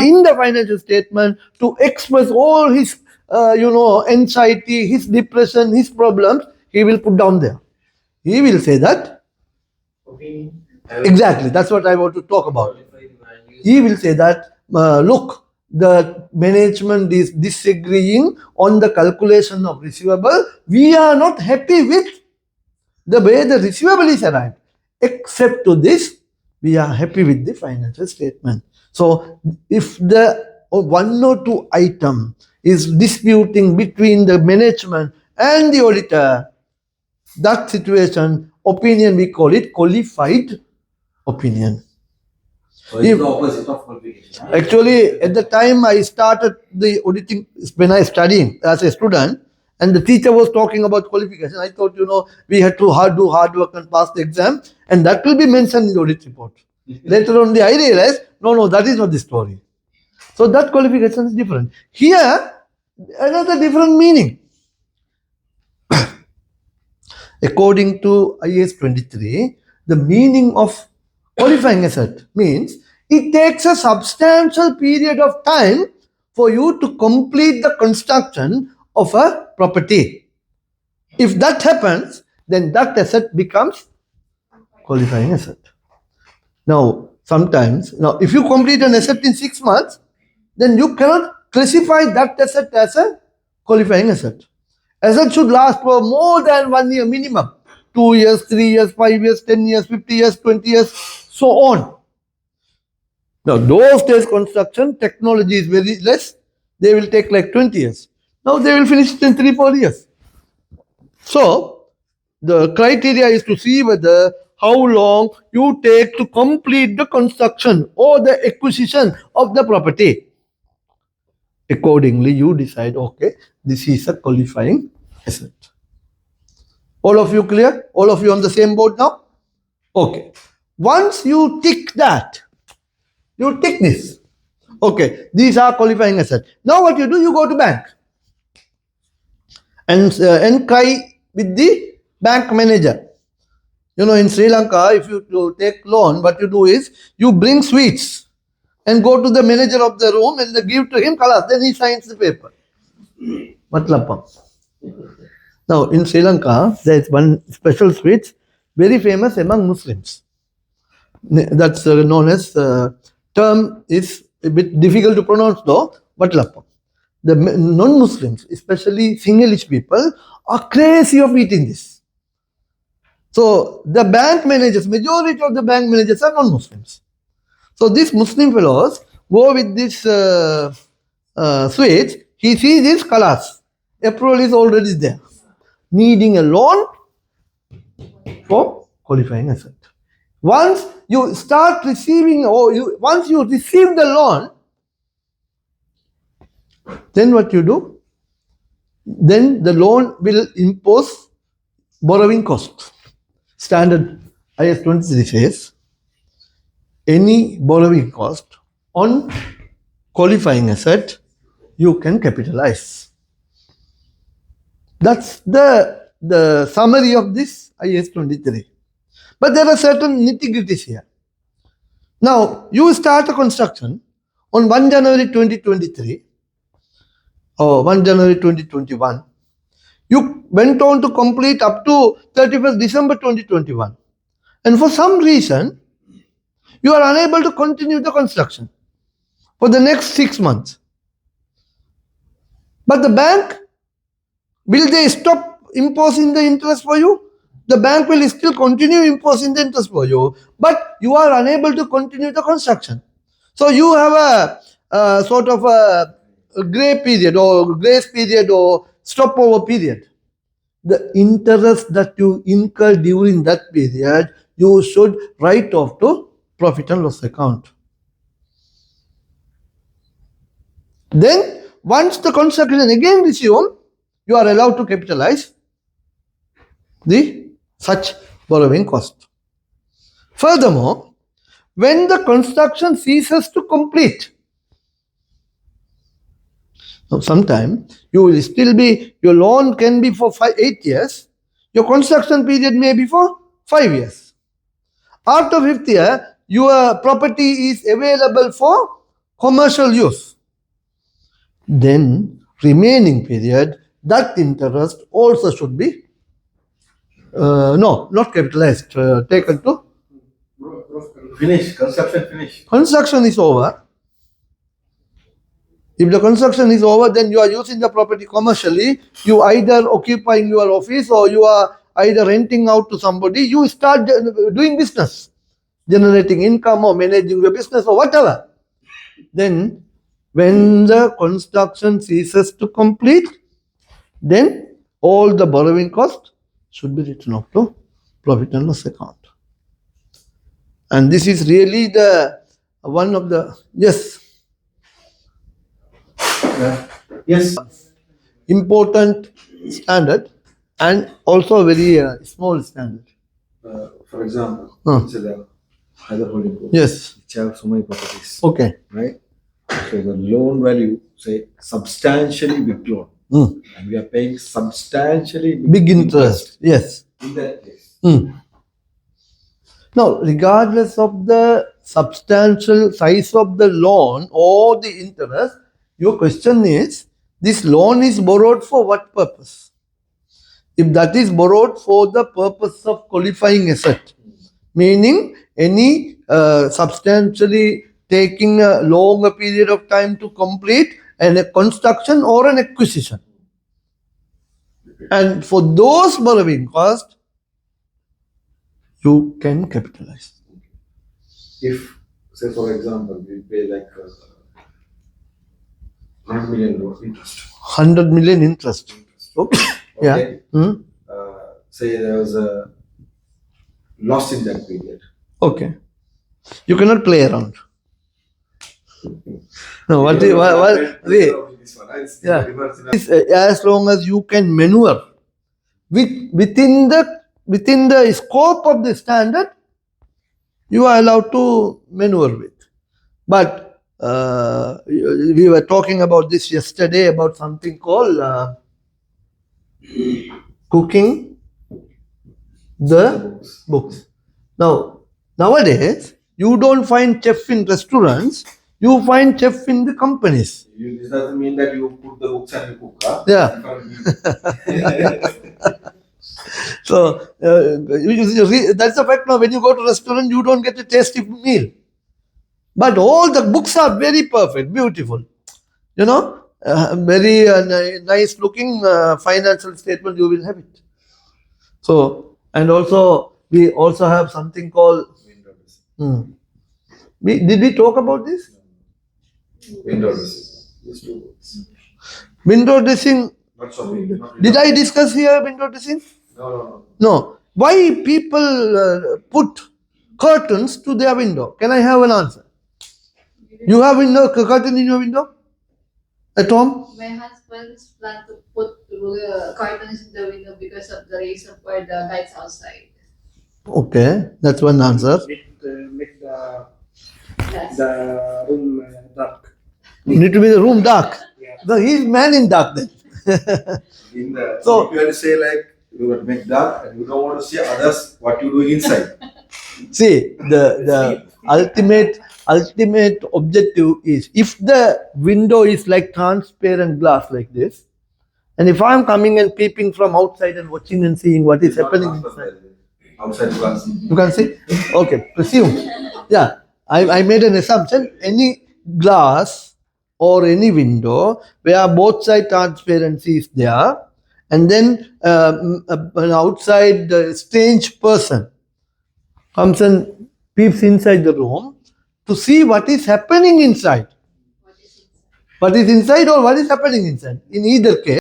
in the financial statement to express all his, anxiety, his depression, his problems, he will put down there. He will say that. Exactly, that's what I want to talk about. He will say that, look, the management is disagreeing on the calculation of receivable. We are not happy with the way the receivable is arrived. Except to this, we are happy with the financial statement. So if the one or two item is disputing between the management and the auditor, that situation, opinion, we call it qualified opinion. So it's the opposite of qualification. Actually, at the time I started the auditing, when I was studying as a student, and the teacher was talking about qualification, I thought, we had to do hard work and pass the exam, and that will be mentioned in the audit report. Later on, I realized, no, that is not the story. So that qualification is different. Here, another different meaning. According to IAS 23, the meaning of qualifying asset means it takes a substantial period of time for you to complete the construction of a property. If that happens, then that asset becomes qualifying asset. Now, if you complete an asset in 6 months, then you cannot classify that asset as a qualifying asset. Asset should last for more than 1 year minimum. 2 years, 3 years, 5 years, 10 years, 50 years, 20 years, so on. Now, those days construction, technology is very less. They will take like 20 years. Now, they will finish it in 3-4 years. So, the criteria is to see whether how long you take to complete the construction or the acquisition of the property. Accordingly, you decide, okay, this is a qualifying asset. All of you clear? All of you on the same board now? Okay. Once you tick that, you tick this. Okay, these are qualifying assets. Now what you do, you go to bank and inquire with the bank manager. In Sri Lanka, if you take loan, what you do is, you bring sweets and go to the manager of the room and give to him, kalas, then he signs the paper. Matlapam. Now, in Sri Lanka, there is one special sweet, very famous among Muslims. That's known as, term is a bit difficult to pronounce though, Matlapam. The non-Muslims, especially Sinhalese people, are crazy of eating this. So, the bank managers, majority of the bank managers are non-Muslims. So, these Muslim fellows go with this sweets, he sees this kalas. Approval is already there. Needing a loan for qualifying asset. Once you start receiving, once you receive the loan, then what you do? Then the loan will impose borrowing cost. Standard IAS 23 says, any borrowing cost on qualifying asset, you can capitalize. That's the summary of this IAS 23. But there are certain nitty-gritties here. Now, you start a construction on 1 January 2023 or 1 January 2021. You went on to complete up to 31st December 2021. And for some reason, you are unable to continue the construction for the next 6 months. But the bank, will they stop imposing the interest for you? The bank will still continue imposing the interest for you, but you are unable to continue the construction. So you have a sort of a grey period or grace period or stopover period. The interest that you incur during that period, you should write off to profit and loss account. Then, once the construction again resumes, you are allowed to capitalize the such borrowing cost. Furthermore, when the construction ceases to complete, now sometime you will still be, your loan can be for 8 years, your construction period may be for 5 years. After 5th year, your property is available for commercial use, then remaining period, that interest also should be no, not capitalized, taken to Finish. Construction finish. construction is over. If the construction is over, then you are using the property commercially. You either occupying your office or you are either renting out to somebody. You start doing business, generating income or managing your business or whatever. Then, when the construction ceases to complete, then all the borrowing cost should be written off to profit and loss account. And this is really the one of the Yes. important standard and also a very small standard. For example, it's the Haider holding group. Yes. Which have so many properties. Okay. Right? So the loan value, say, substantially big loan. And we are paying substantially Big interest. Yes. in that case. Now, regardless of the substantial size of the loan or the interest, your question is, this loan is borrowed for what purpose? If that is borrowed for the purpose of qualifying asset, meaning any substantially taking a longer period of time to complete a construction or an acquisition. And for those borrowing costs, you can capitalize. If, say, for example, we pay like 100 million interest. 100 million interest. Okay. Okay. Yeah. Say there was a loss in that period. Okay. You cannot play around. No, what? This one, right? It's Yeah. reverse. As long as you can maneuver within the scope of the standard, you are allowed to maneuver with. But we were talking about this yesterday about something called cooking the books. Now, nowadays, you don't find chef in restaurants, you find chef in the companies. This doesn't mean that you put the books and you cook. Huh? Yeah. So, that's the fact now. When you go to restaurant, you don't get a tasty meal. But all the books are very perfect, beautiful. You know, very nice looking financial statement, you will have it. So, and also, we also have something called... Did we talk about this? Window dressing. These two books. Window dressing. Not shopping. Did I discuss here window dressing? No. No. Why people put curtains to their window? Can I have an answer? You have curtain in your window at home? My husband's plan to put curtains in the window because of the reason for the lights outside. Okay, that's one answer. Make Yes. the room dark. Need to be the room dark. Yeah. So he's man in dark then. In the, So- if you have to say like, you got to make dark and you don't want to see others what you do inside. See, the ultimate objective is, if the window is like transparent glass like this, and if I'm coming and peeping from outside and watching and seeing what is happening inside, Outside glass. you can see? Okay, presume. Yeah, I made an assumption. Any glass or any window where both side transparency is there, and then an outside strange person comes and peeps inside the room to see what is happening inside. What is inside or what is happening inside. In either case,